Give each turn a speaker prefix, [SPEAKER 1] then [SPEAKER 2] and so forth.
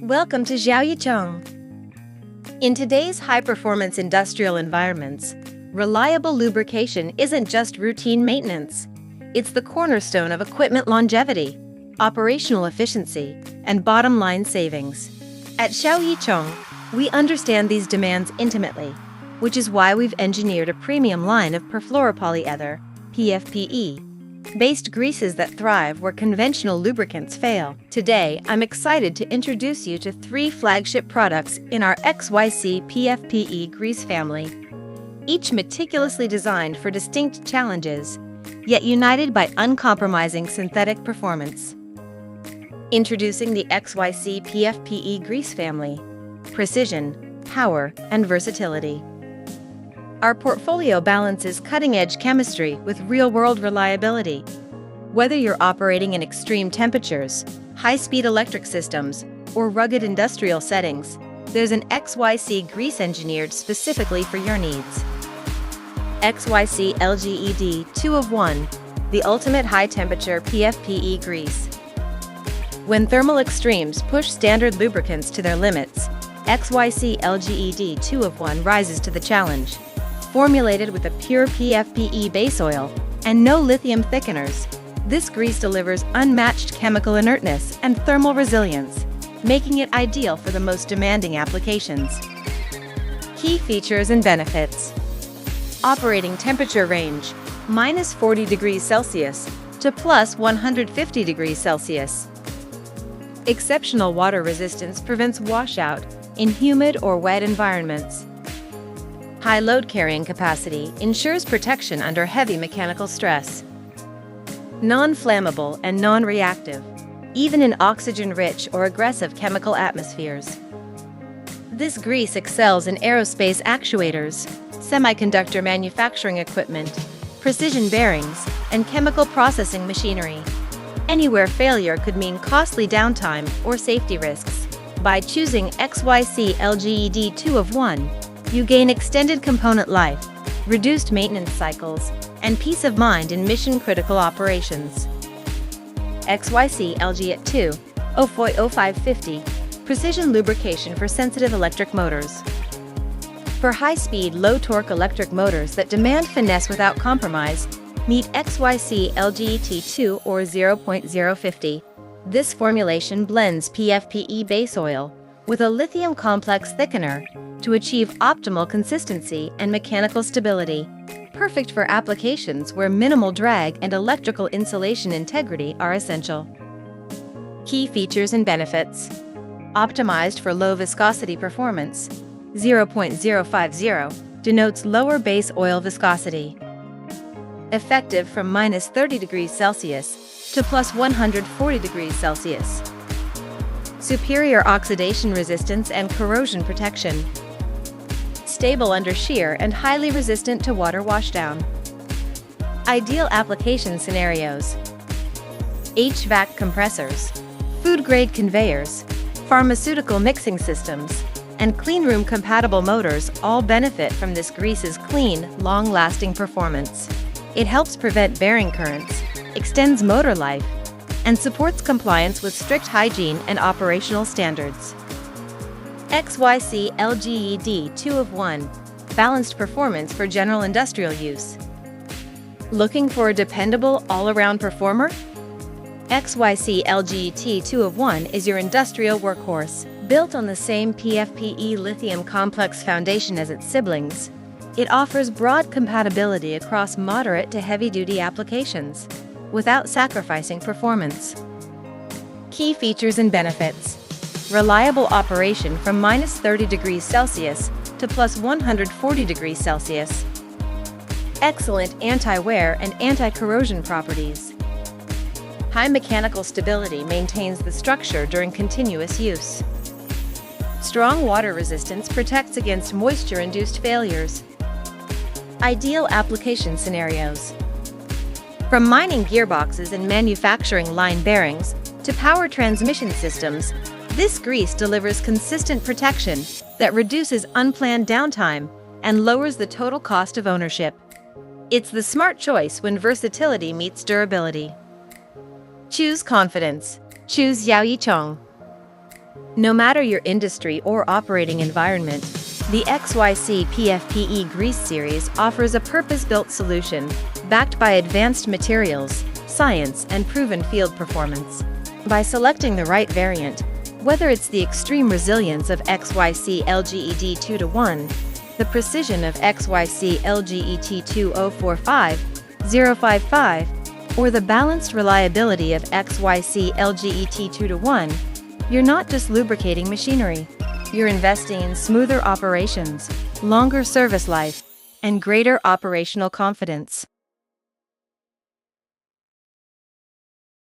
[SPEAKER 1] Welcome to XiaoYiChong. In today's high-performance industrial environments, reliable lubrication isn't just routine maintenance. It's the cornerstone of equipment longevity, operational efficiency, and bottom-line savings. At XiaoYiChong, we understand these demands intimately, which is why we've engineered a premium line of perfluoropolyether, PFPE, based greases that thrive where conventional lubricants fail. Today, I'm excited to introduce you to 3 flagship products in our XYC PFPE grease family, each meticulously designed for distinct challenges, yet united by uncompromising synthetic performance. Introducing the XYC PFPE grease family: precision, power, and versatility. Our portfolio balances cutting-edge chemistry with real-world reliability. Whether you're operating in extreme temperatures, high-speed electric systems, or rugged industrial settings, there's an XYC grease engineered specifically for your needs. XYC LGED 2-of-1, the ultimate high-temperature PFPE grease. When thermal extremes push standard lubricants to their limits, XYC LGED 2-of-1 rises to the challenge. Formulated with a pure PFPE base oil and no lithium thickeners, this grease delivers unmatched chemical inertness and thermal resilience, making it ideal for the most demanding applications. Key features and benefits: operating temperature range, -40 degrees Celsius to +150 degrees Celsius. Exceptional water resistance prevents washout in humid or wet environments. High load carrying capacity ensures protection under heavy mechanical stress. Non-flammable and non-reactive, even in oxygen-rich or aggressive chemical atmospheres. This grease excels in aerospace actuators, semiconductor manufacturing equipment, precision bearings, and chemical processing machinery. Anywhere failure could mean costly downtime or safety risks. By choosing XYC LGED 2-of-1, you gain extended component life, reduced maintenance cycles, and peace of mind in mission-critical operations. XYC LGED 2-0550, precision lubrication for sensitive electric motors. For high-speed, low-torque electric motors that demand finesse without compromise, meet XYC LGET 2 or 0.050. This formulation blends PFPE base oil with a lithium complex thickener to achieve optimal consistency and mechanical stability, perfect for applications where minimal drag and electrical insulation integrity are essential. Key features and benefits: optimized for low viscosity performance, 0.050 denotes lower base oil viscosity. Effective from -30 degrees Celsius to +140 degrees Celsius. Superior oxidation resistance and corrosion protection. Stable under shear and highly resistant to water washdown. Ideal application scenarios: HVAC compressors, food-grade conveyors, pharmaceutical mixing systems, and cleanroom compatible motors all benefit from this grease's clean, long-lasting performance. It helps prevent bearing currents, extends motor life, and supports compliance with strict hygiene and operational standards. XYC LGED 2-of-1, balanced performance for general industrial use. Looking for a dependable, all-around performer? XYC LGET 2-of-1 is your industrial workhorse. Built on the same PFPE lithium complex foundation as its siblings, it offers broad compatibility across moderate to heavy-duty applications, without sacrificing performance. Key features and benefits: reliable operation from -30 degrees Celsius to +140 degrees Celsius. Excellent anti-wear and anti-corrosion properties. High mechanical stability maintains the structure during continuous use. Strong water resistance protects against moisture-induced failures. Ideal application scenarios: from mining gearboxes and manufacturing line bearings to power transmission systems, this grease delivers consistent protection that reduces unplanned downtime and lowers the total cost of ownership. It's the smart choice when versatility meets durability. Choose confidence. Choose XiaoYiChong. No matter your industry or operating environment, the XYC-PFPE Grease Series offers a purpose-built solution backed by advanced materials, science, and proven field performance. By selecting the right variant, whether it's the extreme resilience of XYC LGED 2-1, the precision of XYC LGET 2045055, or the balanced reliability of XYC LGET 2-1, you're not just lubricating machinery. You're investing in smoother operations, longer service life, and greater operational confidence.